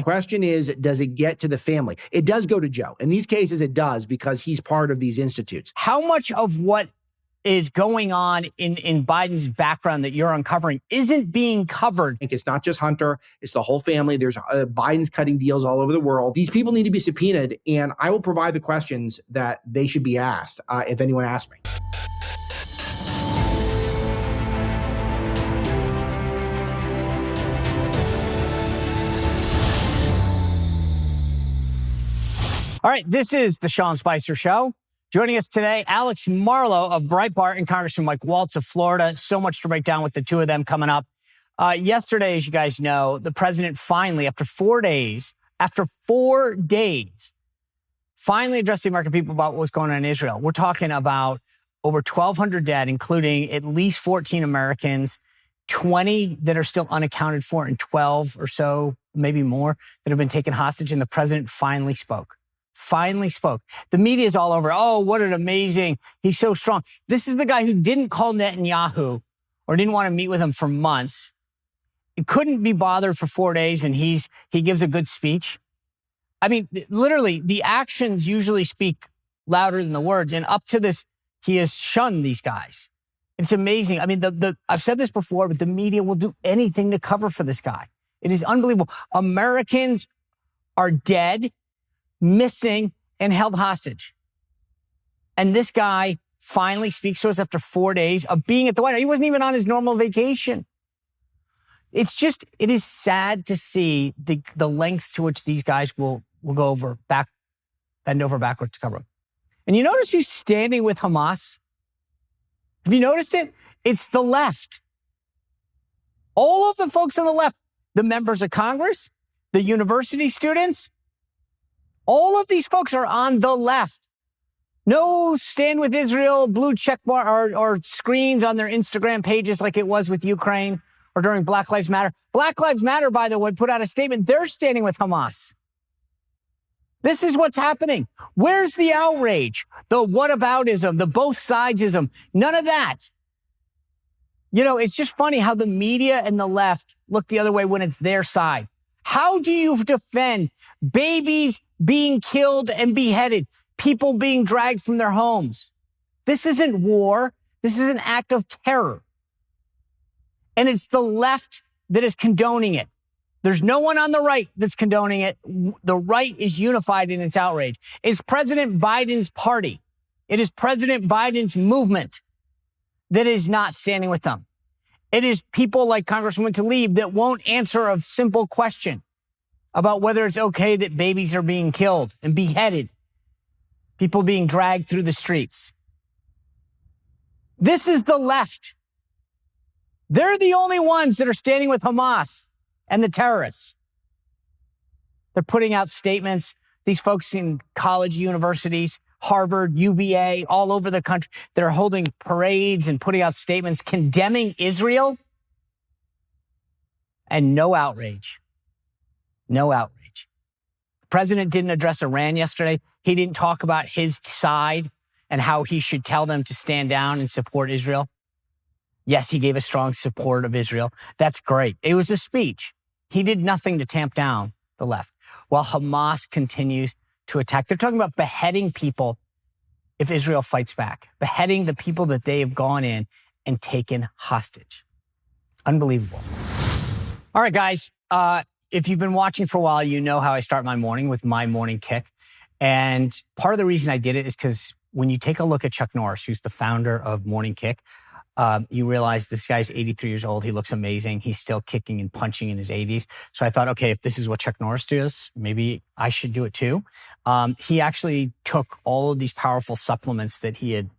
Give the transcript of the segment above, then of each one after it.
question is, does it get to the family? It does go to Joe. In these cases, it does, because he's part of these institutes. How much of what is going on in Biden's background that you're uncovering isn't being covered? I think it's not just Hunter, it's the whole family. There's Biden's cutting deals all over the world. These people need to be subpoenaed, and I will provide the questions that they should be asked if anyone asks me. All right, this is the Sean Spicer Show. Joining us today, Alex Marlow of Breitbart and Congressman Mike Waltz of Florida. So much to break down with the two of them coming up. Yesterday, as you guys know, the president finally, after 4 days, finally addressed the American people about what's going on in Israel. We're talking about over 1,200 dead, including at least 14 Americans, 20 that are still unaccounted for, and 12 or so, maybe more, that have been taken hostage. And the president finally spoke. The media is all over. Oh, what an amazing, he's so strong. This is the guy who didn't call Netanyahu or didn't want to meet with him for months. He couldn't be bothered for 4 days, and he gives a good speech. I mean, literally, the actions usually speak louder than the words. And up to this, he has shunned these guys. It's amazing. I mean, I've said this before, but the media will do anything to cover for this guy. It is unbelievable. Americans are dead, missing, and held hostage. And this guy finally speaks to us after 4 days of being at the White House. He wasn't even on his normal vacation. It is sad to see the lengths to which these guys will bend over backwards to cover him. And you notice who's standing with Hamas? Have you noticed it? It's the left. All of the folks on the left, the members of Congress, the university students, all of these folks are on the left. No stand with Israel, blue check bar or screens on their Instagram pages like it was with Ukraine or during Black Lives Matter. Black Lives Matter, by the way, put out a statement. They're standing with Hamas. This is what's happening. Where's the outrage? The whataboutism, the both sidesism, none of that. You know, it's just funny how the media and the left look the other way when it's their side. How do you defend babies being killed and beheaded, people being dragged from their homes? This isn't war. This is an act of terror. And it's the left that is condoning it. There's no one on the right that's condoning it. The right is unified in its outrage. It's President Biden's party. It is President Biden's movement that is not standing with them. It is people like Congresswoman Tlaib that won't answer a simple question about whether it's okay that babies are being killed and beheaded, people being dragged through the streets. This is the left. They're the only ones that are standing with Hamas and the terrorists. They're putting out statements. These folks in college, universities, Harvard, UVA, all over the country, they're holding parades and putting out statements condemning Israel. And no outrage. No outrage. The president didn't address Iran yesterday. He didn't talk about his side and how he should tell them to stand down and support Israel. Yes, he gave a strong support of Israel. That's great. It was a speech. He did nothing to tamp down the left. While Hamas continues to attack. They're talking about beheading people if Israel fights back. Beheading the people that they have gone in and taken hostage. Unbelievable. All right, guys. If you've been watching for a while, you know how I start my morning with my morning kick. And part of the reason I did it is because when you take a look at Chuck Norris, who's the founder of Morning Kick, you realize this guy's 83 years old. He looks amazing. He's still kicking and punching in his 80s. So I thought, okay, if this is what Chuck Norris does, maybe I should do it too. He actually took all of these powerful supplements that he had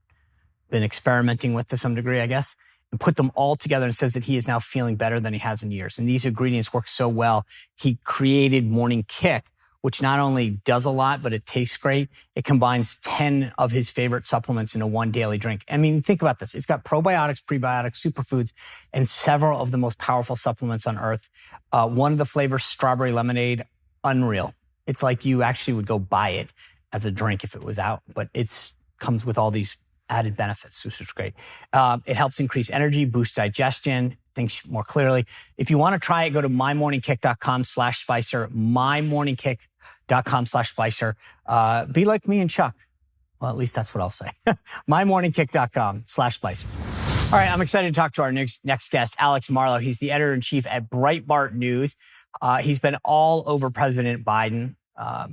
been experimenting with to some degree, I guess, and put them all together and says that he is now feeling better than he has in years. And these ingredients work so well. He created Morning Kick, which not only does a lot, but it tastes great. It combines 10 of his favorite supplements into one daily drink. I mean, think about this. It's got probiotics, prebiotics, superfoods, and several of the most powerful supplements on earth. One of the flavors, strawberry lemonade, unreal. It's like you actually would go buy it as a drink if it was out, but it's comes with all these added benefits, which is great. It helps increase energy, boost digestion, think more clearly. If you want to try it, go to mymorningkick.com/Spicer, mymorningkick.com/Spicer. Be like me and Chuck. Well, at least that's what I'll say. mymorningkick.com/Spicer. All right, I'm excited to talk to our next guest, Alex Marlow. He's the editor-in-chief at Breitbart News. He's been all over President Biden.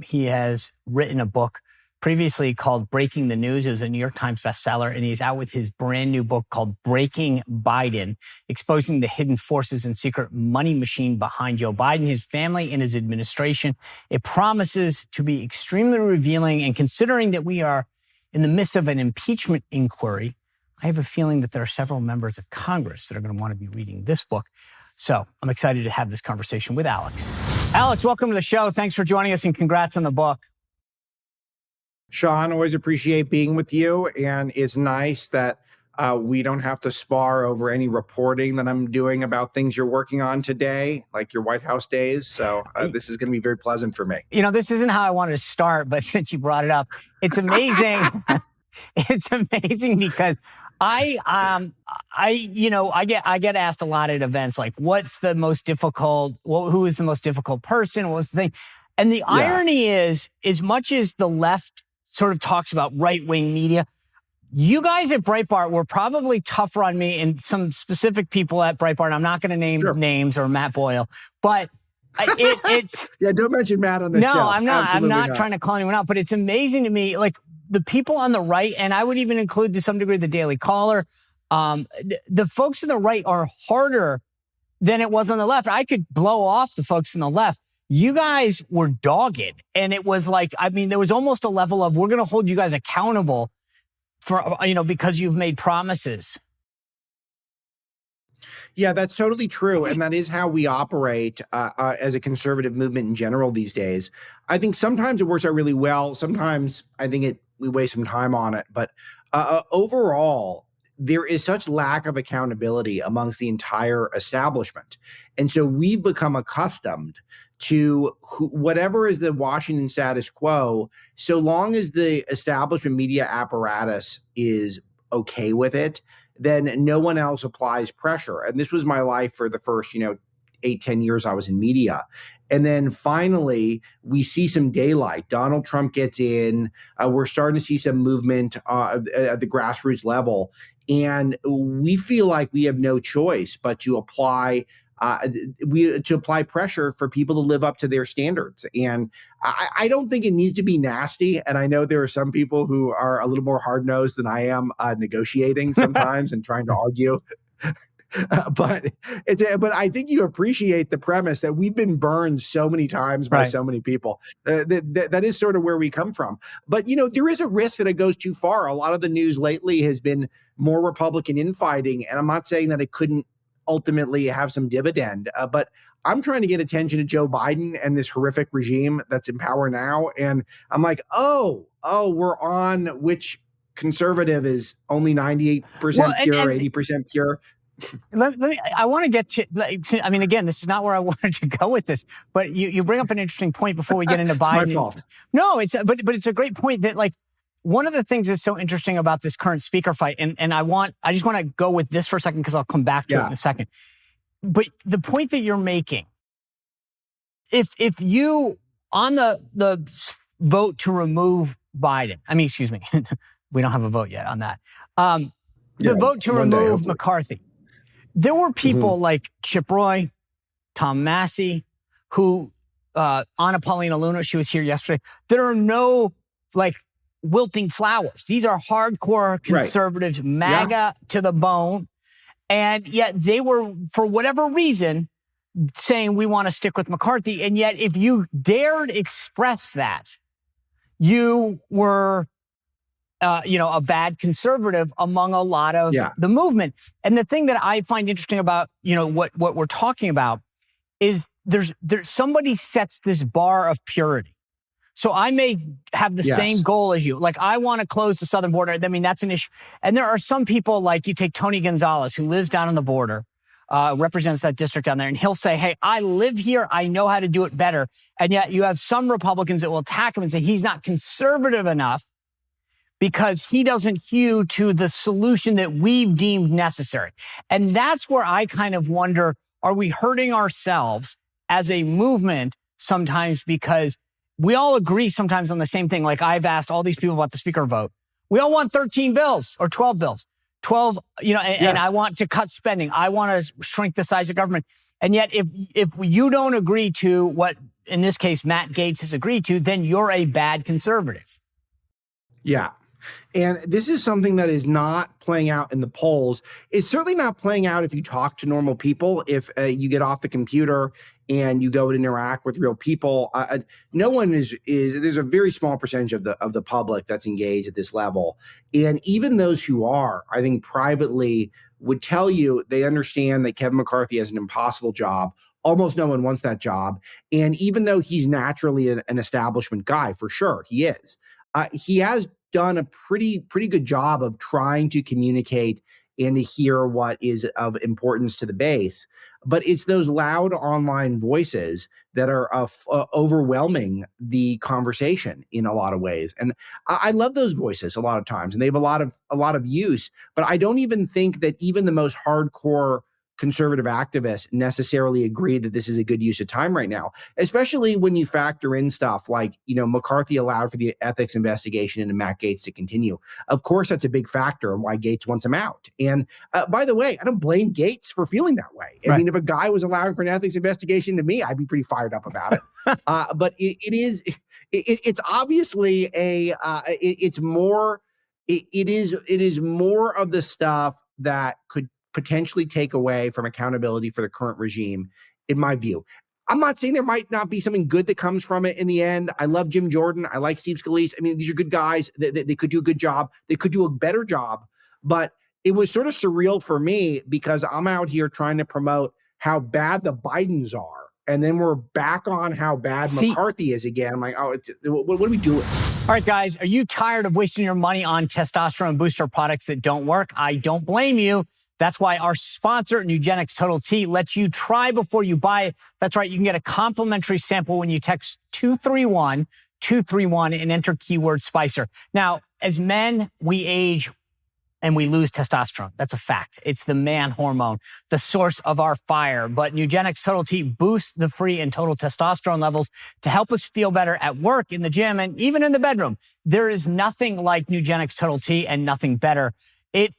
He has written a book previously called Breaking the News. It was a New York Times bestseller, and he's out with his brand new book called Breaking Biden, exposing the hidden forces and secret money machine behind Joe Biden, his family, and his administration. It promises to be extremely revealing, and considering that we are in the midst of an impeachment inquiry, I have a feeling that there are several members of Congress that are going to want to be reading this book. So I'm excited to have this conversation with Alex. Alex, welcome to the show. Thanks for joining us, and congrats on the book. Sean, always appreciate being with you. And it's nice that we don't have to spar over any reporting that I'm doing about things you're working on today, like your White House days. So this is going to be very pleasant for me. You know, this isn't how I wanted to start, but since you brought it up, it's amazing. It's amazing because I get asked a lot at events, like, what's the most difficult, who is the most difficult person? What was the thing? And the irony is, as much as the left sort of talks about right-wing media, you guys at Breitbart were probably tougher on me and some specific people at Breitbart. I'm not going to name names or Matt Boyle, but it's yeah, don't mention Matt on this show. No, I'm not. Absolutely I'm not trying to call anyone out, but it's amazing to me, like the people on the right, and I would even include to some degree the Daily Caller. The folks on the right are harder than it was on the left. I could blow off the folks on the left. You guys were dogged. And it was like, I mean, there was almost a level of, we're going to hold you guys accountable for, because you've made promises. Yeah, that's totally true. And that is how we operate as a conservative movement in general these days. I think sometimes it works out really well. Sometimes I think we waste some time on it. But overall, there is such lack of accountability amongst the entire establishment. And so we've become accustomed to whatever is the Washington status quo, so long as the establishment media apparatus is okay with it, then no one else applies pressure. And this was my life for the first, 8-10 years I was in media. And then finally, we see some daylight. Donald Trump gets in. We're starting to see some movement at the grassroots level. And we feel like we have no choice but to apply pressure for people to live up to their standards. And I don't think it needs to be nasty. And I know there are some people who are a little more hard-nosed than I am negotiating sometimes and trying to argue. But I think you appreciate the premise that we've been burned so many times by so many people. That is sort of where we come from. But, there is a risk that it goes too far. A lot of the news lately has been more Republican infighting. And I'm not saying that it couldn't ultimately have some dividend. But I'm trying to get attention to Joe Biden and this horrific regime that's in power now. And I'm like, oh, we're on which conservative is only 98% pure, 80% pure. I want to get to, I mean, again, this is not where I wanted to go with this, but you bring up an interesting point before we get into Biden. It's my fault. No, but it's a great point that, like, one of the things that's so interesting about this current speaker fight, and I just want to go with this for a second because I'll come back to it in a second. But the point that you're making, if you, on the vote to remove Biden, excuse me, we don't have a vote yet on that. The vote to remove McCarthy. There were people like Chip Roy, Tom Massey, who, Anna Paulina Luna, she was here yesterday. There are no, wilting flowers. These are hardcore conservatives, MAGA to the bone. And yet they were, for whatever reason, saying we want to stick with McCarthy. And yet if you dared express that, you were, a bad conservative among a lot of the movement. And the thing that I find interesting about, what we're talking about is there's somebody sets this bar of purity. So I may have the same goal as you. Like, I want to close the southern border. I mean, that's an issue. And there are some people, like you take Tony Gonzalez, who lives down on the border, represents that district down there. And he'll say, hey, I live here. I know how to do it better. And yet you have some Republicans that will attack him and say he's not conservative enough because he doesn't hew to the solution that we've deemed necessary. And that's where I kind of wonder, are we hurting ourselves as a movement sometimes because we all agree sometimes on the same thing? Like I've asked all these people about the speaker vote. We all want 13 bills or 12 bills. 12, and I want to cut spending. I want to shrink the size of government. And yet if you don't agree to what, in this case, Matt Gaetz has agreed to, then you're a bad conservative. Yeah. And this is something that is not playing out in the polls. It's certainly not playing out if you talk to normal people. If you get off the computer and you go and interact with real people, no one is. There's a very small percentage of the public that's engaged at this level. And even those who are, I think, privately would tell you they understand that Kevin McCarthy has an impossible job. Almost no one wants that job. And even though he's naturally an establishment guy, for sure, he is. He has done a pretty good job of trying to communicate and to hear what is of importance to the base. But it's those loud online voices that are overwhelming the conversation in a lot of ways. And I love those voices a lot of times, and they have a lot of use. But I don't even think that even the most hardcore conservative activists necessarily agree that this is a good use of time right now, especially when you factor in stuff like, McCarthy allowed for the ethics investigation into Matt Gaetz to continue. Of course, that's a big factor in why Gaetz wants him out. And by the way, I don't blame Gaetz for feeling that way. I mean, if a guy was allowing for an ethics investigation to me, I'd be pretty fired up about it. But it's obviously it is more of the stuff that could potentially take away from accountability for the current regime, in my view. I'm not saying there might not be something good that comes from it in the end. I love Jim Jordan. I like Steve Scalise. I mean, these are good guys. They could do a good job. They could do a better job. But it was sort of surreal for me because I'm out here trying to promote how bad the Bidens are. And then we're back on how bad McCarthy is again. I'm like, what are we doing? All right, guys, are you tired of wasting your money on testosterone booster products that don't work? I don't blame you. That's why our sponsor, Nugenix Total T, lets you try before you buy it. That's right. You can get a complimentary sample when you text 231-231 and enter keyword Spicer. Now, as men, we age and we lose testosterone. That's a fact. It's the man hormone, the source of our fire. But Nugenix Total T boosts the free and total testosterone levels to help us feel better at work, in the gym, and even in the bedroom. There is nothing like Nugenix Total T and nothing better. It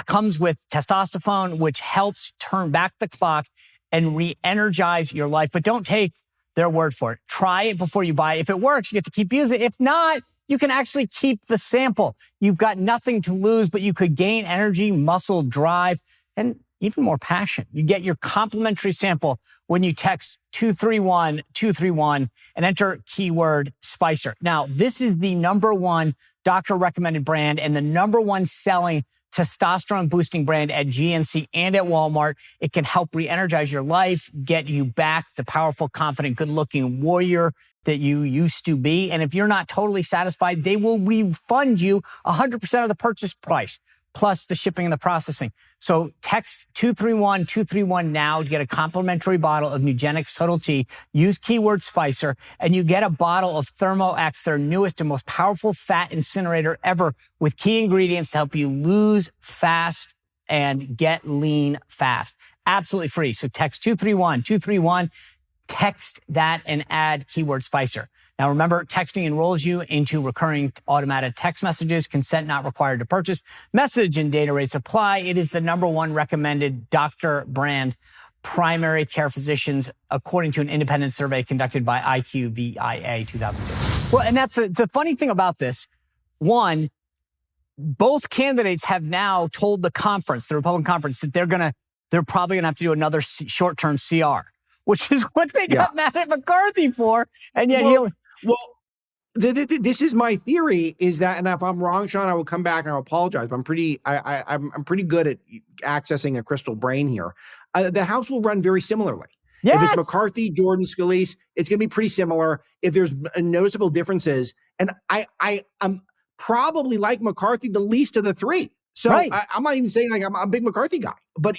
comes with testosterone, which helps turn back the clock and re-energize your life. But don't take their word for it. Try it before you buy it. If it works, you get to keep using it. If not, you can actually keep the sample. You've got nothing to lose, but you could gain energy, muscle, drive, and even more passion. You get your complimentary sample when you text 231-231 and enter keyword Spicer. Now, this is the #1 doctor-recommended brand and the #1 selling testosterone boosting brand at GNC and at Walmart. It can help re-energize your life, get you back the powerful, confident, good-looking warrior that you used to be. And if you're not totally satisfied, they will refund you 100% of the purchase price, plus the shipping and the processing. So text 231-231 now to get a complimentary bottle of Nugenix Total T. Use keyword Spicer, and you get a bottle of Thermo X, their newest and most powerful fat incinerator ever, with key ingredients to help you lose fast and get lean fast. Absolutely free. So text 231-231, text that and add keyword Spicer. Now, remember, texting enrolls you into recurring automated text messages. Consent not required to purchase. Message and data rates apply. It is the #1 recommended doctor brand primary care physicians, according to an independent survey conducted by IQVIA 2002. Well, and that's the funny thing about this. One, both candidates have now told the conference, the Republican conference, that they're probably going to have to do another short-term CR, which is what they got mad at McCarthy for. And yet this is my theory, is that, and if I'm wrong, Sean, I will come back and I'll apologize, but I'm pretty good at accessing a crystal brain here. The House will run very similarly. Yes. If it's McCarthy, Jordan, Scalise, it's going to be pretty similar. If there's noticeable differences, and I'm probably, like McCarthy, the least of the three. So I'm not even saying like I'm a big McCarthy guy, but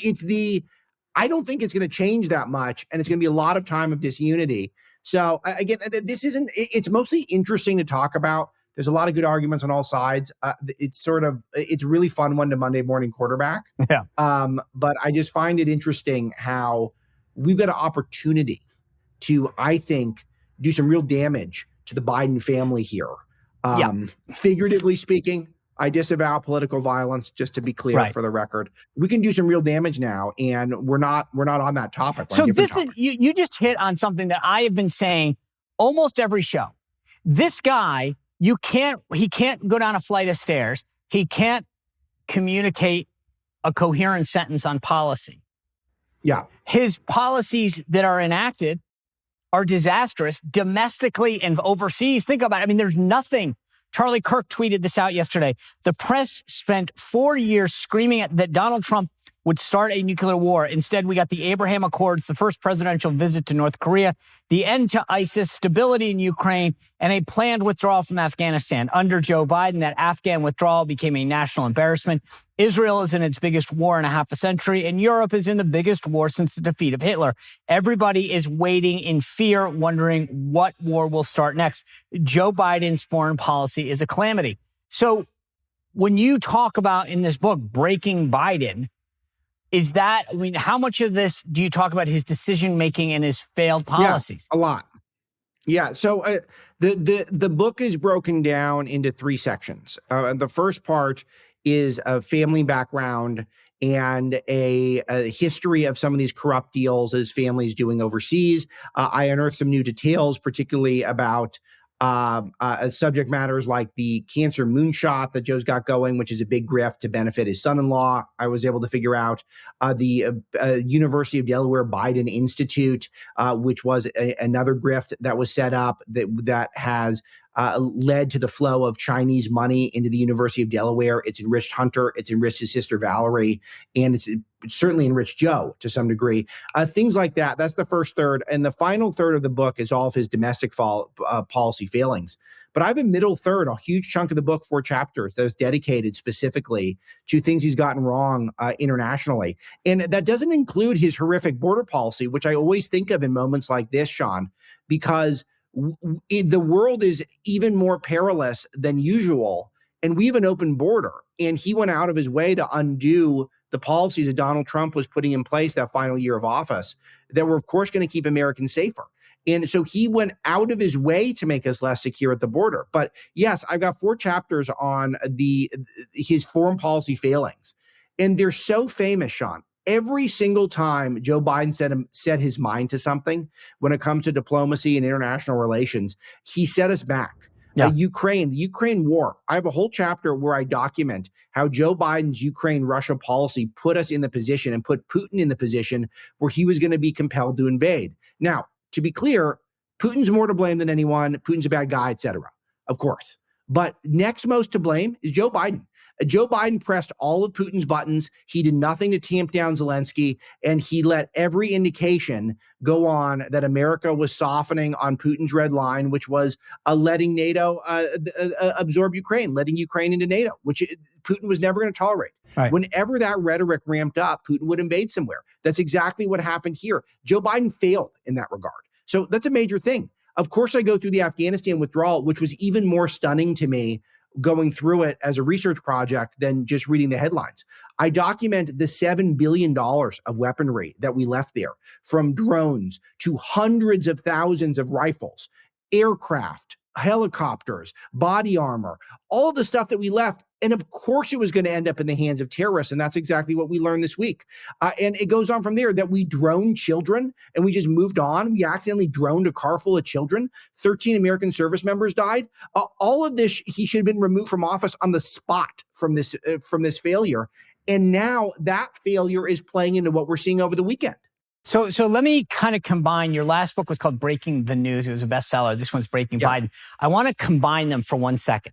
I don't think it's going to change that much, and it's going to be a lot of time of disunity. So again, it's mostly interesting to talk about There's a lot of good arguments on all sides. It's a really fun one to Monday morning quarterback. Yeah. But I just find it interesting how we've got an opportunity to, I think, do some real damage to the Biden family here. Figuratively speaking, I disavow political violence, just to be clear for the record. We can do some real damage now, and we're not on that topic. So this is you just hit on something that I have been saying almost every show. This guy, he can't go down a flight of stairs. He can't communicate a coherent sentence on policy. Yeah. His policies that are enacted are disastrous domestically and overseas. Think about it. I mean, there's nothing. Charlie Kirk tweeted this out yesterday. The press spent 4 years screaming that Donald Trump would start a nuclear war. Instead, we got the Abraham Accords, the first presidential visit to North Korea, the end to ISIS, stability in Ukraine, and a planned withdrawal from Afghanistan. Under Joe Biden, that Afghan withdrawal became a national embarrassment. Israel is in its biggest war in a half a century, and Europe is in the biggest war since the defeat of Hitler. Everybody is waiting in fear, wondering what war will start next. Joe Biden's foreign policy is a calamity. So when you talk about in this book, breaking Biden, how much of this do you talk about his decision-making and his failed policies? Yeah, a lot. Yeah. So the book is broken down into 3 sections. The first part is a family background and a history of some of these corrupt deals his family's doing overseas. I unearthed some new details, particularly about subject matters like the cancer moonshot that Joe's got going, which is a big grift to benefit his son-in-law. I was able to figure out the University of Delaware Biden Institute, which was another grift that was set up that has led to the flow of Chinese money into the University of Delaware. It's enriched Hunter, it's enriched his sister Valerie, and it's certainly enriched Joe to some degree. Things like that. That's the first third. And the final third of the book is all of his domestic policy failings. But I have a middle third, a huge chunk of the book, 4 chapters, that is dedicated specifically to things he's gotten wrong internationally. And that doesn't include his horrific border policy, which I always think of in moments like this, Sean, because the world is even more perilous than usual, and we have an open border. And he went out of his way to undo the policies that Donald Trump was putting in place that final year of office that were, of course, going to keep Americans safer. And so he went out of his way to make us less secure at the border. But yes, I've got 4 chapters on his foreign policy failings. And they're so famous, Sean. Every single time Joe Biden set his mind to something when it comes to diplomacy and international relations, he set us back. Yeah. The Ukraine war. I have a whole chapter where I document how Joe Biden's Ukraine-Russia policy put us in the position and put Putin in the position where he was going to be compelled to invade. Now, to be clear, Putin's more to blame than anyone. Putin's a bad guy, et cetera, of course. But next most to blame is Joe Biden. Joe Biden pressed all of Putin's buttons. He did nothing to tamp down Zelensky, and he let every indication go on that America was softening on Putin's red line, which was letting NATO absorb Ukraine, letting Ukraine into NATO, which Putin was never going to tolerate. Right. Whenever that rhetoric ramped up, Putin would invade somewhere. That's exactly what happened here. Joe Biden failed in that regard. So that's a major thing. Of course, I go through the Afghanistan withdrawal, which was even more stunning to me going through it as a research project than just reading the headlines. I document the $7 billion of weaponry that we left there, from drones to hundreds of thousands of rifles, aircraft, helicopters, body armor, all of the stuff that we left. And of course it was going to end up in the hands of terrorists. And that's exactly what we learned this week. And it goes on from there that we droned children and we just moved on. We accidentally droned a car full of children. 13 American service members died. All of this, he should have been removed from office on the spot from this failure. And now that failure is playing into what we're seeing over the weekend. So let me kind of combine. Your last book was called Breaking the News. It was a bestseller. This one's Breaking Biden. I want to combine them for 1 second.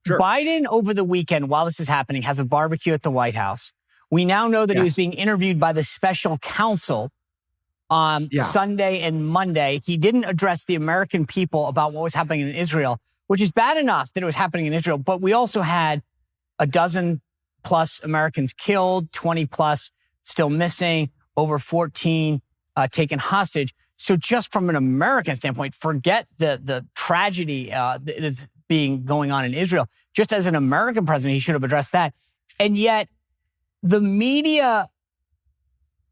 Sure. Biden, over the weekend, while this is happening, has a barbecue at the White House. We now know that he was being interviewed by the special counsel on Sunday and Monday. He didn't address the American people about what was happening in Israel, which is bad enough that it was happening in Israel. But we also had a dozen plus Americans killed, 20 plus still missing, over 14 taken hostage. So just from an American standpoint, forget the tragedy that's going on in Israel. Just as an American president, he should have addressed that. And yet the media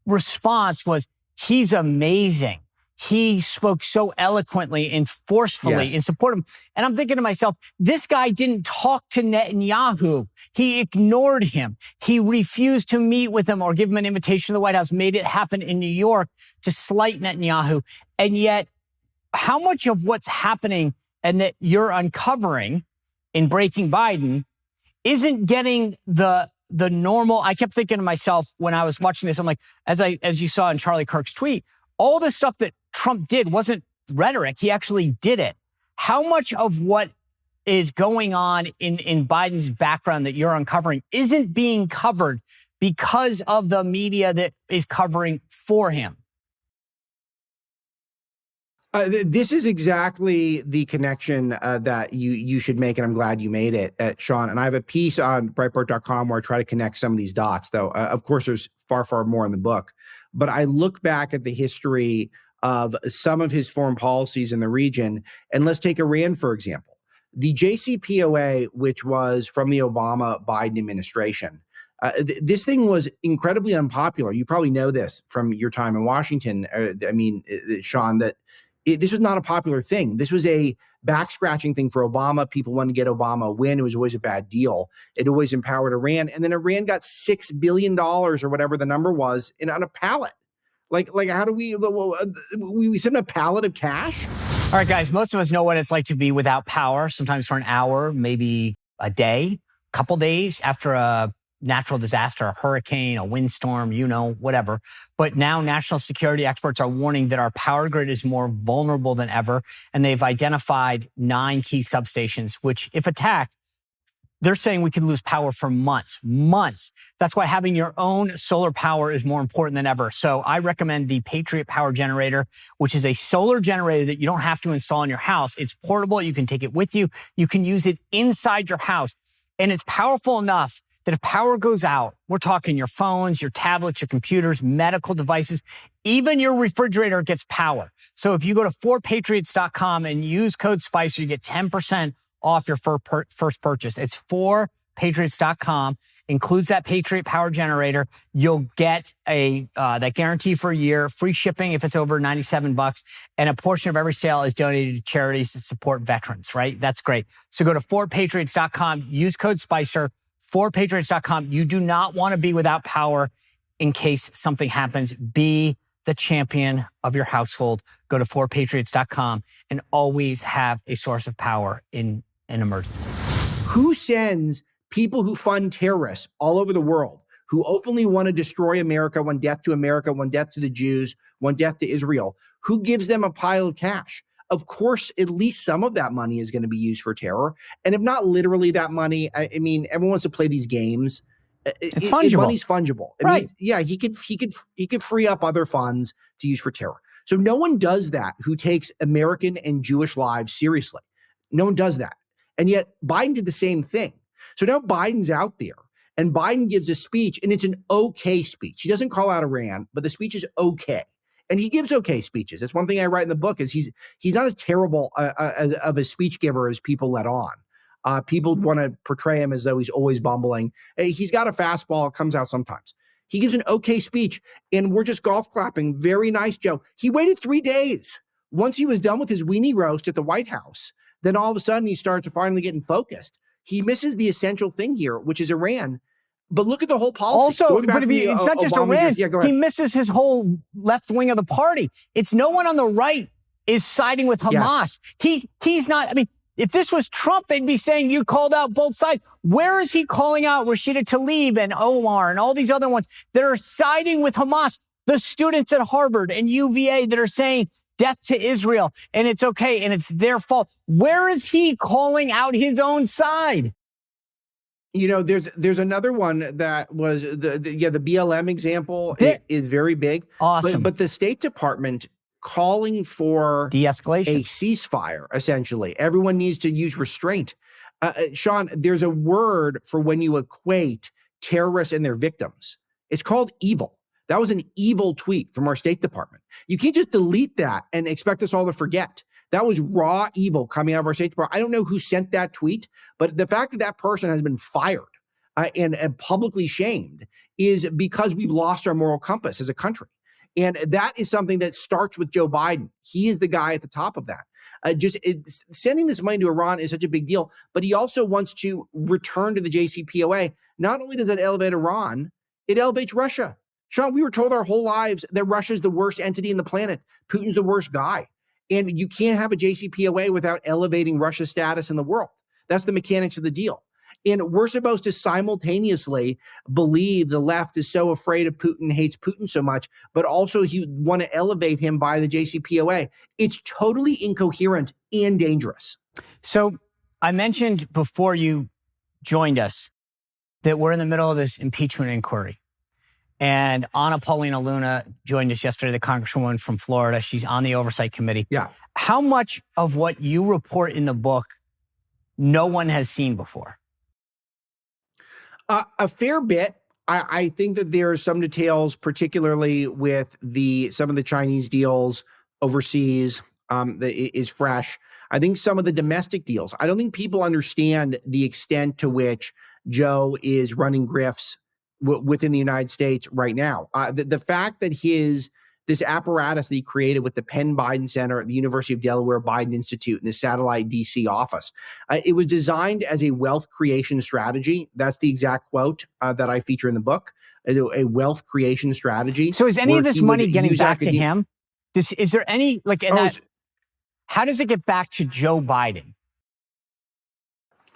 response was, he's amazing. He spoke so eloquently and forcefully in support of him. And I'm thinking to myself, this guy didn't talk to Netanyahu. He ignored him. He refused to meet with him or give him an invitation to the White House, made it happen in New York to slight Netanyahu. And yet, how much of what's happening and that you're uncovering in Breaking Biden isn't getting the normal? I kept thinking to myself when I was watching this, I'm like, as you saw in Charlie Kirk's tweet, all the stuff that Trump did wasn't rhetoric. He actually did it. How much of what is going on in Biden's background that you're uncovering isn't being covered because of the media that is covering for him? This is exactly the connection that you should make, and I'm glad you made it, Sean. And I have a piece on Breitbart.com where I try to connect some of these dots, though. Of course, there's far, far more in the book. But I look back at the history of some of his foreign policies in the region, and let's take Iran, for example. The JCPOA, which was from the Obama-Biden administration, this thing was incredibly unpopular. You probably know this from your time in Washington. Sean, that this was not a popular thing. This was a back-scratching thing for Obama. People wanted to get Obama a win. It was always a bad deal. It always empowered Iran. And then Iran got $6 billion or whatever the number was on a pallet. Like how do we send a pallet of cash? All right, guys, most of us know what it's like to be without power, sometimes for an hour, maybe a day, a couple days after a natural disaster, a hurricane, a windstorm, whatever. But now national security experts are warning that our power grid is more vulnerable than ever. And they've identified 9 key substations, which if attacked, they're saying we could lose power for months. That's why having your own solar power is more important than ever. So I recommend the Patriot Power Generator, which is a solar generator that you don't have to install in your house. It's portable. You can take it with you. You can use it inside your house. And it's powerful enough that if power goes out, we're talking your phones, your tablets, your computers, medical devices, even your refrigerator gets power. So if you go to 4patriots.com and use code SPICER, you get 10% off your first purchase. It's 4patriots.com, includes that Patriot Power Generator. You'll get that guarantee for a year, free shipping if it's over $97, and a portion of every sale is donated to charities that support veterans, right? That's great. So go to 4patriots.com, use code SPICER, 4patriots.com. You do not want to be without power in case something happens. Be the champion of your household. Go to 4patriots.com and always have a source of power in an emergency. Who sends people who fund terrorists all over the world, who openly want to destroy America, one death to America, one death to the Jews, one death to Israel? Who gives them a pile of cash? Of course, at least some of that money is going to be used for terror. And if not literally that money, I mean, everyone wants to play these games. It's fungible. Money's fungible. It means, he could free up other funds to use for terror. So no one does that who takes American and Jewish lives seriously. No one does that. And yet Biden did the same thing. So now Biden's out there and Biden gives a speech, and it's an okay speech. He doesn't call out Iran, but the speech is okay. And he gives okay speeches. That's one thing I write in the book is he's not as terrible of a speech giver as people let on. People want to portray him as though he's always bumbling. He's got a fastball. It comes out sometimes. He gives an okay speech, and we're just golf clapping. Very nice, Joe. He waited 3 days. Once he was done with his weenie roast at the White House, then all of a sudden he started to finally get focused. He misses the essential thing here, which is Iran. But look at the whole policy. Also, but it's not just Iran. He misses his whole left wing of the party. It's no one on the right is siding with Hamas. Yes. He's not. I mean, if this was Trump, they'd be saying you called out both sides. Where is he calling out Rashida Tlaib and Omar and all these other ones that are siding with Hamas? The students at Harvard and UVA that are saying death to Israel and it's okay and it's their fault. Where is he calling out his own side? You know, there's another one that was the BLM example is very big. Awesome. But the State Department calling for de-escalation, a ceasefire, essentially. Everyone needs to use restraint. Sean, there's a word for when you equate terrorists and their victims. It's called evil. That was an evil tweet from our State Department. You can't just delete that and expect us all to forget. That was raw evil coming out of our State Department. I don't know who sent that tweet, but the fact that that person has been fired and publicly shamed is because we've lost our moral compass as a country. And that is something that starts with Joe Biden. He is the guy at the top of that. Sending this money to Iran is such a big deal, but he also wants to return to the JCPOA. Not only does that elevate Iran, it elevates Russia. Sean, we were told our whole lives that Russia's the worst entity in the planet. Putin's the worst guy. And you can't have a JCPOA without elevating Russia's status in the world. That's the mechanics of the deal. And we're supposed to simultaneously believe the left is so afraid of Putin, hates Putin so much, but also you want to elevate him by the JCPOA. It's totally incoherent and dangerous. So I mentioned before you joined us that we're in the middle of this impeachment inquiry. And Anna Paulina Luna joined us yesterday, the congresswoman from Florida. She's on the oversight committee. Yeah. How much of what you report in the book no one has seen before? A fair bit. I think that there are some details, particularly with some of the Chinese deals overseas, that is fresh. I think some of the domestic deals, I don't think people understand the extent to which Joe is running grifts within the United States right now. The fact that this apparatus that he created with the Penn Biden Center at the University of Delaware Biden Institute and the satellite DC office, it was designed as a wealth creation strategy. That's the exact quote that I feature in the book, a wealth creation strategy. So is any of this money getting back to him? Is there any, how does it get back to Joe Biden?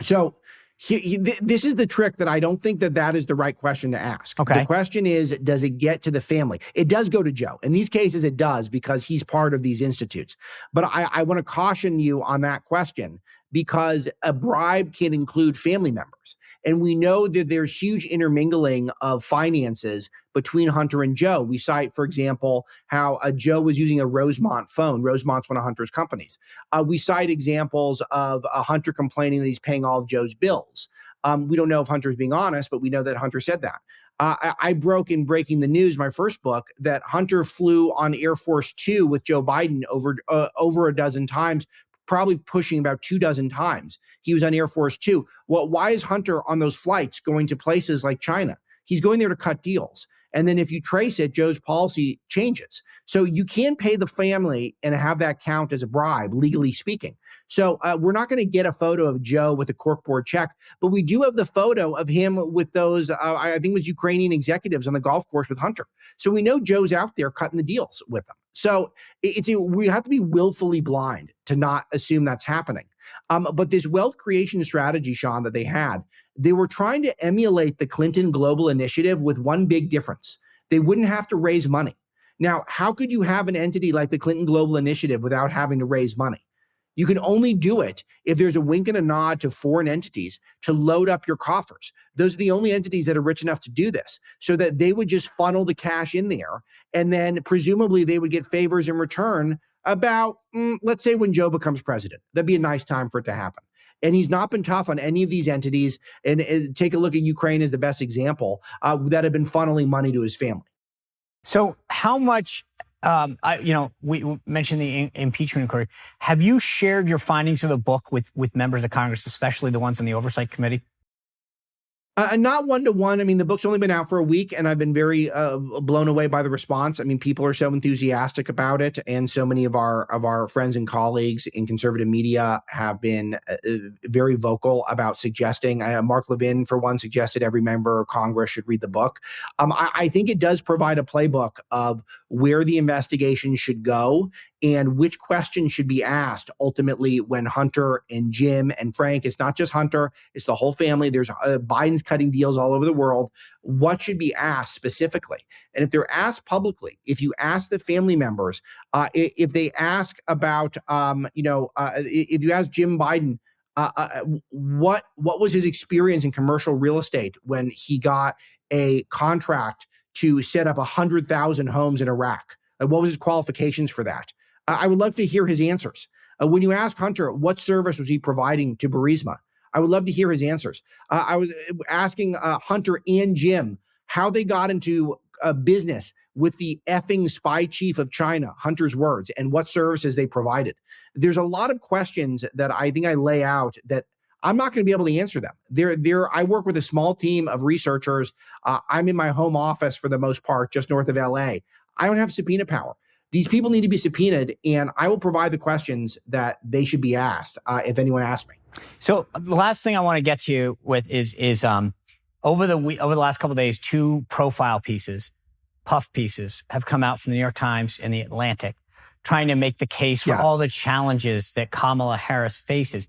So this is the trick that I don't think that is the right question to ask. Okay. The question is, does it get to the family? It does go to Joe. In these cases, it does because he's part of these institutes. But I want to caution you on that question because a bribe can include family members. And we know that there's huge intermingling of finances between Hunter and Joe. We cite, for example, how Joe was using a Rosemont phone. Rosemont's one of Hunter's companies. We cite examples of Hunter complaining that he's paying all of Joe's bills. We don't know if Hunter's being honest, but we know that Hunter said that. I broke in Breaking the News, my first book, that Hunter flew on Air Force Two with Joe Biden over a dozen times, probably pushing about 24 times. He was on Air Force Two. Well, why is Hunter on those flights going to places like China? He's going there to cut deals. And then if you trace it, Joe's policy changes. So you can pay the family and have that count as a bribe, legally speaking. So we're not going to get a photo of Joe with a corkboard check, but we do have the photo of him with those, I think it was Ukrainian executives on the golf course with Hunter. So we know Joe's out there cutting the deals with them. So we have to be willfully blind to not assume that's happening. But this wealth creation strategy, Sean, that they were trying to emulate the Clinton Global Initiative with one big difference. They wouldn't have to raise money. Now, how could you have an entity like the Clinton Global Initiative without having to raise money? You can only do it if there's a wink and a nod to foreign entities to load up your coffers. Those are the only entities that are rich enough to do this, so that they would just funnel the cash in there, and then presumably they would get favors in return about, let's say, when Joe becomes president. That'd be a nice time for it to happen. And he's not been tough on any of these entities. And take a look at Ukraine as the best example that have been funneling money to his family. So how much, we mentioned the impeachment inquiry. Have you shared your findings of the book with members of Congress, especially the ones on the Oversight Committee? Not one-to-one. I mean, the book's only been out for a week, and I've been very blown away by the response. I mean, people are so enthusiastic about it, and so many of our friends and colleagues in conservative media have been very vocal about suggesting. Mark Levin, for one, suggested every member of Congress should read the book. I think it does provide a playbook of where the investigation should go and which questions should be asked ultimately when Hunter and Jim and Frank, it's not just Hunter, it's the whole family. There's Biden's cutting deals all over the world. What should be asked specifically? And if they're asked publicly, if you ask the family members, if they ask about, if you ask Jim Biden, what was his experience in commercial real estate when he got a contract to set up 100,000 homes in Iraq? What was his qualifications for that? I would love to hear his answers. When you ask Hunter, what service was he providing to Burisma? I would love to hear his answers. I was asking Hunter and Jim how they got into business with the effing spy chief of China, Hunter's words, and what services they provided? There's a lot of questions that I think I lay out that I'm not going to be able to answer them. I work with a small team of researchers. I'm in my home office for the most part, just north of LA. I don't have subpoena power. These people need to be subpoenaed, and I will provide the questions that they should be asked if anyone asks me. So the last thing I want to get to you with is over the last couple of days, 2 profile pieces, puff pieces, have come out from the New York Times and the Atlantic, trying to make the case for all the challenges that Kamala Harris faces.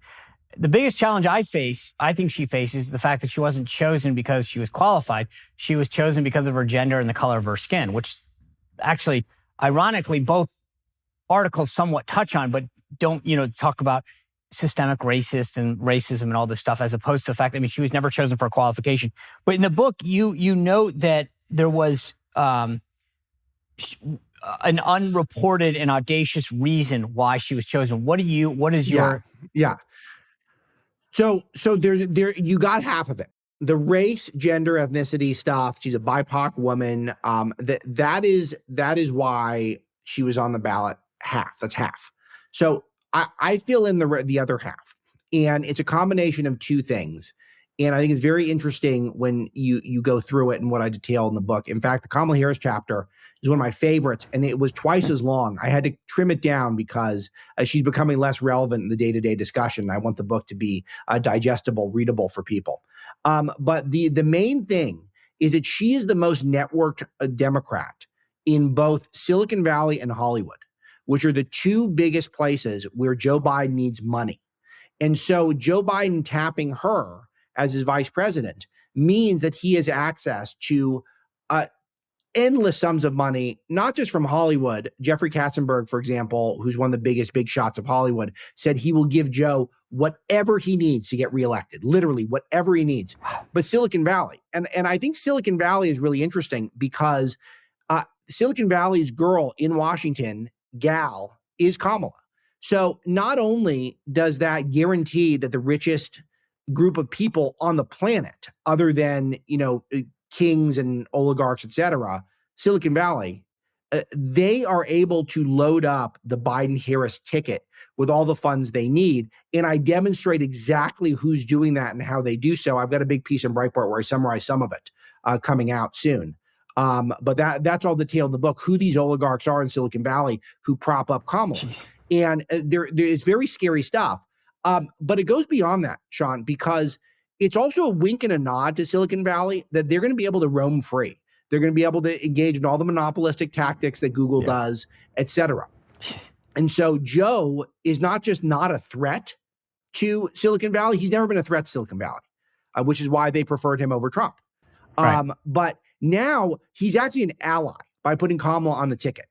The biggest challenge I think she faces, is the fact that she wasn't chosen because she was qualified. She was chosen because of her gender and the color of her skin, which actually, ironically, both articles somewhat touch on, but don't, talk about systemic racism and all this stuff, as opposed to the fact, she was never chosen for a qualification. But in the book, you note that there was an unreported and audacious reason why she was chosen. What is your... Yeah. So you got half of it. The race, gender, ethnicity stuff. She's a BIPOC woman. That is why she was on the ballot. That's half. So I fill in the other half, and it's a combination of 2 things. And I think it's very interesting when you go through it and what I detail in the book. In fact, the Kamala Harris chapter is one of my favorites, and it was twice as long. I had to trim it down because she's becoming less relevant in the day-to-day discussion. I want the book to be digestible, readable for people. But the main thing is that she is the most networked Democrat in both Silicon Valley and Hollywood, which are the 2 biggest places where Joe Biden needs money. And so Joe Biden tapping her as his vice president means that he has access to endless sums of money, not just from Hollywood. Jeffrey Katzenberg, for example, who's one of the biggest big shots of Hollywood, said he will give Joe whatever he needs to get reelected, literally whatever he needs. But Silicon Valley, and I think Silicon Valley is really interesting because Silicon Valley's girl in Washington, gal, is Kamala. So not only does that guarantee that the richest group of people on the planet, other than, kings and oligarchs, et cetera, Silicon Valley, they are able to load up the Biden-Harris ticket with all the funds they need. And I demonstrate exactly who's doing that and how they do so. I've got a big piece in Breitbart where I summarize some of it coming out soon. But that's all detailed in the book, who these oligarchs are in Silicon Valley who prop up Kamala. Jeez. And it's very scary stuff. But it goes beyond that, Sean, because it's also a wink and a nod to Silicon Valley that they're going to be able to roam free. They're going to be able to engage in all the monopolistic tactics that Google does, et cetera. And so Joe is not just not a threat to Silicon Valley. He's never been a threat to Silicon Valley, which is why they preferred him over Trump. Right. But now he's actually an ally by putting Kamala on the ticket.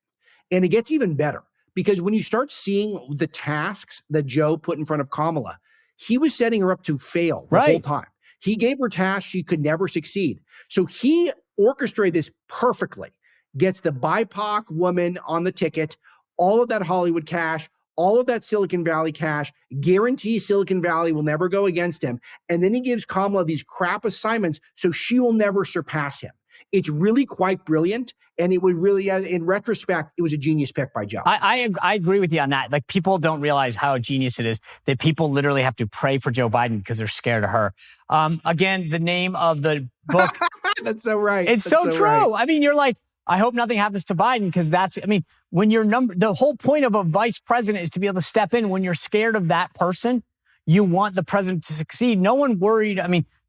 And it gets even better. Because when you start seeing the tasks that Joe put in front of Kamala, he was setting her up to fail the whole time. He gave her tasks she could never succeed. So he orchestrated this perfectly, gets the BIPOC woman on the ticket, all of that Hollywood cash, all of that Silicon Valley cash, guarantees Silicon Valley will never go against him. And then he gives Kamala these crap assignments so she will never surpass him. It's really quite brilliant. And it would really, in retrospect, it was a genius pick by Joe. I agree with you on that. Like, people don't realize how genius it is that people literally have to pray for Joe Biden because they're scared of her. Again, the name of the book. That's so right. It's so true. Right. You're like, I hope nothing happens to Biden because when you're the whole point of a vice president is to be able to step in when you're scared of that person. You want the president to succeed. No one worried.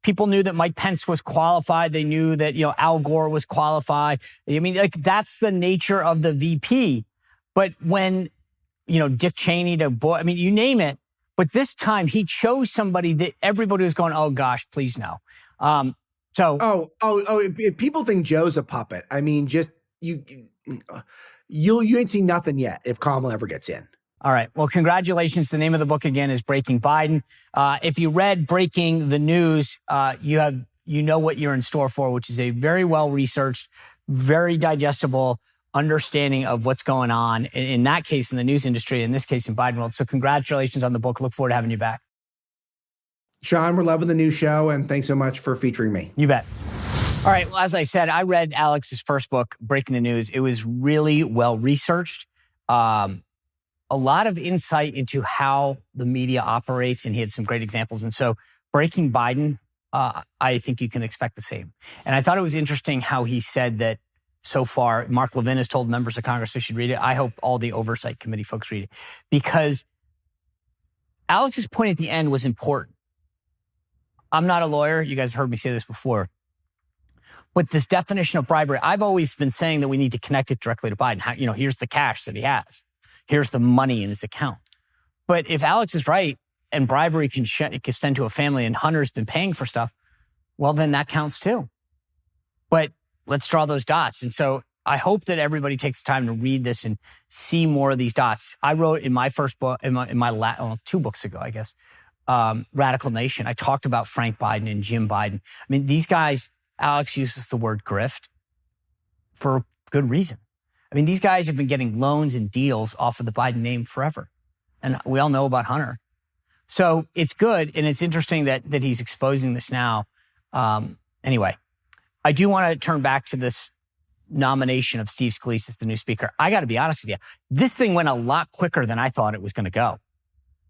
People knew that Mike Pence was qualified. They knew that, Al Gore was qualified. That's the nature of the VP. But when, Dick Cheney to Bush, you name it. But this time he chose somebody that everybody was going, oh gosh, please no. If people think Joe's a puppet, you ain't seen nothing yet if Kamala ever gets in. All right. Well, congratulations. The name of the book again is Breaking Biden. If you read Breaking the News, you know what you're in store for, which is a very well-researched, very digestible understanding of what's going on in that case in the news industry, in this case in Biden world. So congratulations on the book. Look forward to having you back. Sean, we're loving the new show, and thanks so much for featuring me. You bet. All right. Well, as I said, I read Alex's first book, Breaking the News. It was really well researched. A lot of insight into how the media operates, and he had some great examples. And so Breaking Biden, I think you can expect the same. And I thought it was interesting how he said that so far, Mark Levin has told members of Congress they should read it. I hope all the Oversight Committee folks read it, because Alex's point at the end was important. I'm not a lawyer. You guys have heard me say this before. But this definition of bribery, I've always been saying that we need to connect it directly to Biden. Here's the cash that he has. Here's the money in his account. But if Alex is right and bribery can extend to a family and Hunter's been paying for stuff, well, then that counts too. But let's draw those dots. And so I hope that everybody takes the time to read this and see more of these dots. I wrote in my first book, two books ago, I guess, Radical Nation. I talked about Frank Biden and Jim Biden. I mean, these guys, Alex uses the word grift for good reason. I mean, these guys have been getting loans and deals off of the Biden name forever. And we all know about Hunter. So it's good. And it's interesting that he's exposing this now. Anyway, I do want to turn back to this nomination of Steve Scalise as the new speaker. I got to be honest with you. This thing went a lot quicker than I thought it was going to go.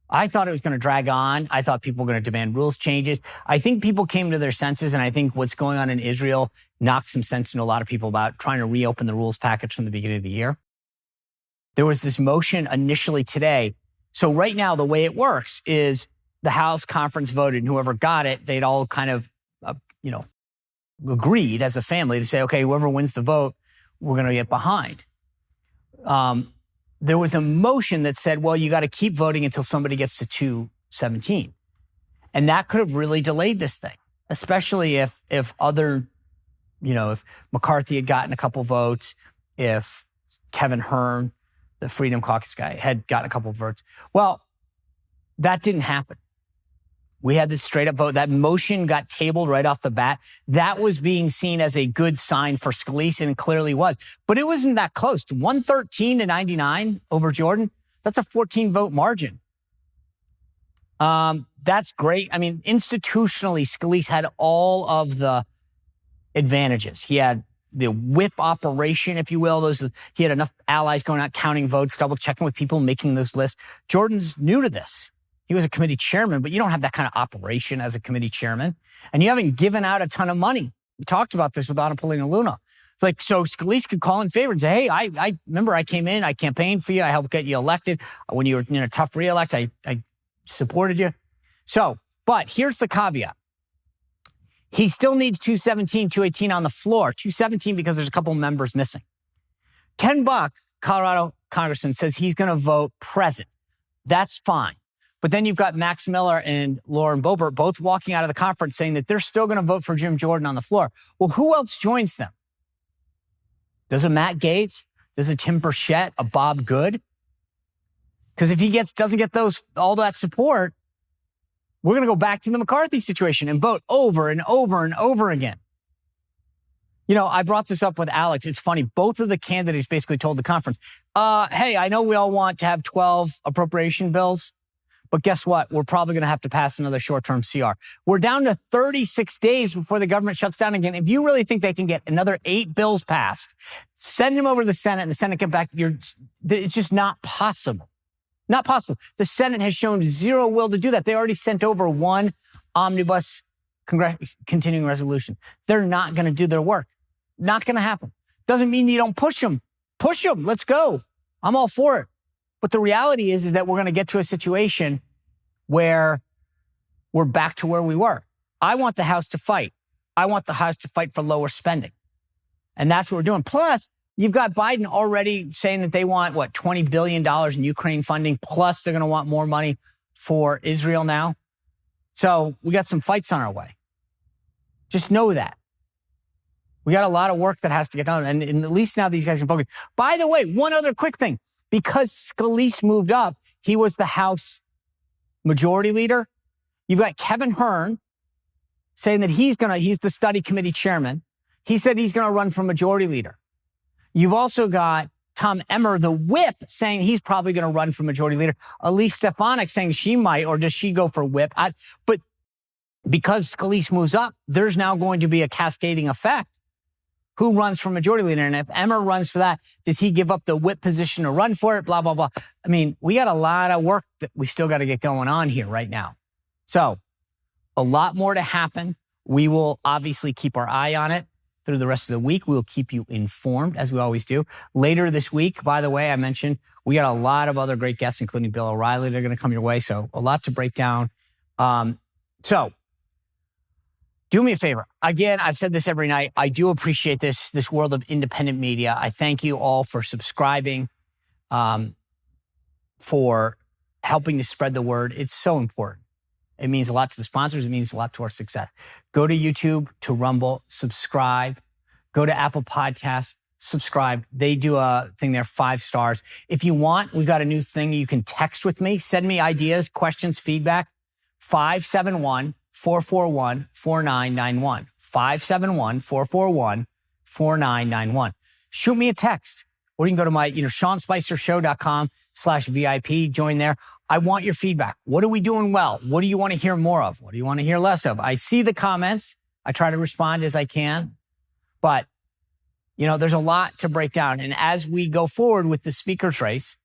I thought it was going to drag on. I thought people were going to demand rules changes. I think people came to their senses, and I think what's going on in Israel knocked some sense into a lot of people about trying to reopen the rules package from the beginning of the year. There was this motion initially today. So right now, the way it works is the House conference voted, and whoever got it, they'd all kind of, agreed as a family to say, okay, whoever wins the vote, we're going to get behind. There was a motion that said, well, you got to keep voting until somebody gets to 217. And that could have really delayed this thing, especially if McCarthy had gotten a couple votes, if Kevin Hearn, the Freedom Caucus guy, had gotten a couple of votes. Well, that didn't happen. We had this straight up vote. That motion got tabled right off the bat. That was being seen as a good sign for Scalise, and clearly was. But it wasn't that close. 113 to 99 over Jordan. That's a 14 vote margin. That's great. I mean, institutionally, Scalise had all of the advantages. He had the whip operation, if you will. He had enough allies going out, counting votes, double checking with people, making those lists. Jordan's new to this. He was a committee chairman, but you don't have that kind of operation as a committee chairman. And you haven't given out a ton of money. We talked about this with Anna Paulina Luna. It's like, so Scalise could call in favor and say, hey, I remember I came in, I campaigned for you, I helped get you elected. When you were in a tough re-elect, I supported you. So, but here's the caveat. He still needs 217, 218 on the floor. 217 because there's a couple members missing. Ken Buck, Colorado congressman, says he's going to vote present. That's fine. But then you've got Max Miller and Lauren Boebert both walking out of the conference saying that they're still going to vote for Jim Jordan on the floor. Well, who else joins them? Does a Matt Gaetz? Does a Tim Burchett? A Bob Good? Because if he doesn't get all that support, we're going to go back to the McCarthy situation and vote over and over and over again. I brought this up with Alex. It's funny. Both of the candidates basically told the conference, hey, I know we all want to have 12 appropriation bills, but guess what? We're probably going to have to pass another short-term CR. We're down to 36 days before the government shuts down again. If you really think they can get another 8 bills passed, send them over to the Senate and the Senate get back. It's just not possible. Not possible. The Senate has shown zero will to do that. They already sent over one omnibus continuing resolution. They're not going to do their work. Not going to happen. Doesn't mean you don't push them. Push them. Let's go. I'm all for it. But the reality is that we're going to get to a situation where we're back to where we were. I want the House to fight. I want the House to fight for lower spending. And that's what we're doing. Plus, you've got Biden already saying that they want, $20 billion in Ukraine funding, plus they're going to want more money for Israel now. So we got some fights on our way. Just know that. We got a lot of work that has to get done. And at least now these guys can focus. By the way, one other quick thing. Because Scalise moved up, he was the House majority leader. You've got Kevin Hearn saying that he's the study committee chairman. He said he's going to run for majority leader. You've also got Tom Emmer, the whip, saying he's probably going to run for majority leader. Elise Stefanik saying she might, or does she go for whip? But because Scalise moves up, there's now going to be a cascading effect. Who runs for majority leader? And if Emmer runs for that, does he give up the whip position to run for it? Blah, blah, blah. I mean, we got a lot of work that we still got to get going on here right now. So a lot more to happen. We will obviously keep our eye on it through the rest of the week. We will keep you informed, as we always do. Later this week, by the way, I mentioned we got a lot of other great guests, including Bill O'Reilly. They're going to come your way. So a lot to break down. So do me a favor. Again, I've said this every night. I do appreciate this world of independent media. I thank you all for subscribing, for helping to spread the word. It's so important. It means a lot to the sponsors. It means a lot to our success. Go to YouTube, to Rumble, subscribe. Go to Apple Podcasts, subscribe. They do a thing there, 5 stars. If you want, we've got a new thing. You can text with me. Send me ideas, questions, feedback. 571-441-4991. 571-441-4991. Shoot me a text. Or you can go to my, SeanSpicerShow.com/VIP. Join there. I want your feedback. What are we doing well? What do you want to hear more of? What do you want to hear less of? I see the comments. I try to respond as I can. But, there's a lot to break down. And as we go forward with the speaker's race,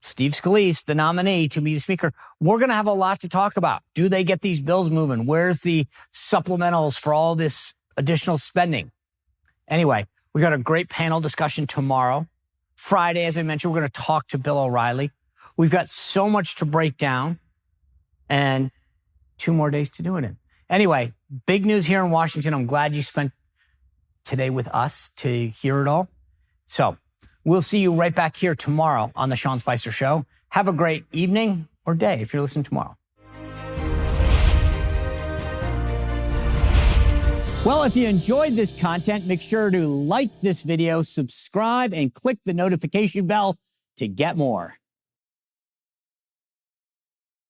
Steve Scalise, the nominee to be the speaker, we're going to have a lot to talk about. Do they get these bills moving? Where's the supplementals for all this additional spending? Anyway, we got a great panel discussion tomorrow. Friday, as I mentioned, we're going to talk to Bill O'Reilly. We've got so much to break down and 2 more days to do it in. Anyway, big news here in Washington. I'm glad you spent today with us to hear it all. So we'll see you right back here tomorrow on The Sean Spicer Show. Have a great evening or day if you're listening tomorrow. Well, if you enjoyed this content, make sure to like this video, subscribe, and click the notification bell to get more.